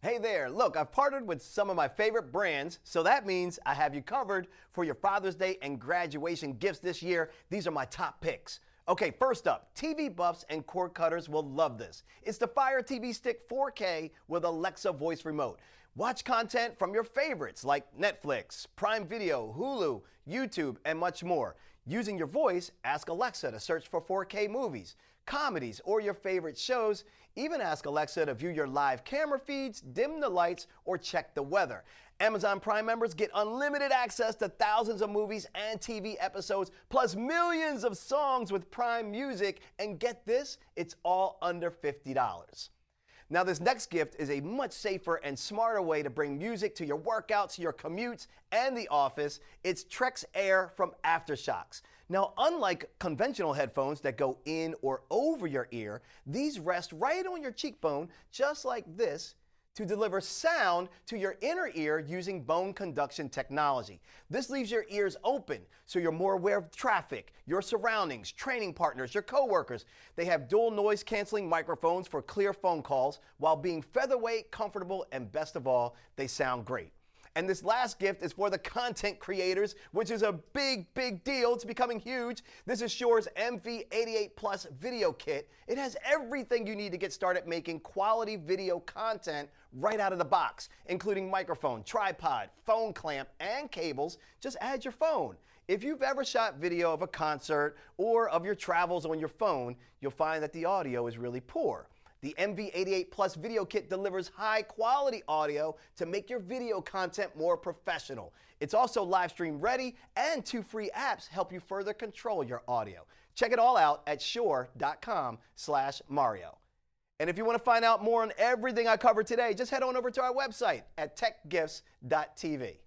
Hey there, look, I've partnered with some of my favorite brands, so that means I have you covered for your Father's Day and graduation gifts this year. These are my top picks. Okay, first up, TV buffs and cord cutters will love this. It's the Fire TV Stick 4K with Alexa voice remote. Watch content from your favorites like Netflix, Prime Video, Hulu, YouTube, and much more. Using your voice, ask Alexa to search for 4K movies, comedies, or your favorite shows. Even ask Alexa to view your live camera feeds, dim the lights, or check the weather. Amazon Prime members get unlimited access to thousands of movies and TV episodes, plus millions of songs with Prime Music. And get this, it's all under $50. Now, this next gift is a much safer and smarter way to bring music to your workouts, your commutes, and the office. It's Trex Air from Aftershokz. Now, unlike conventional headphones that go in or over your ear, these rest right on your cheekbone, just like this, to deliver sound to your inner ear using bone conduction technology. This leaves your ears open, so you're more aware of traffic, your surroundings, training partners, your coworkers. They have dual noise canceling microphones for clear phone calls while being featherweight, comfortable, and best of all, they sound great. And this last gift is for the content creators, which is a big, big deal. It's becoming huge. This is Shure's MV88 Plus video kit. It has everything you need to get started making quality video content right out of the box, including microphone, tripod, phone clamp, and cables. Just add your phone. If you've ever shot video of a concert or of your travels on your phone, you'll find that the audio is really poor. The MV88 Plus video kit delivers high quality audio to make your video content more professional. It's also live stream ready, and 2 free apps help you further control your audio. Check it all out at shure.com/Mario. And if you want to find out more on everything I covered today, just head on over to our website at techgifts.tv.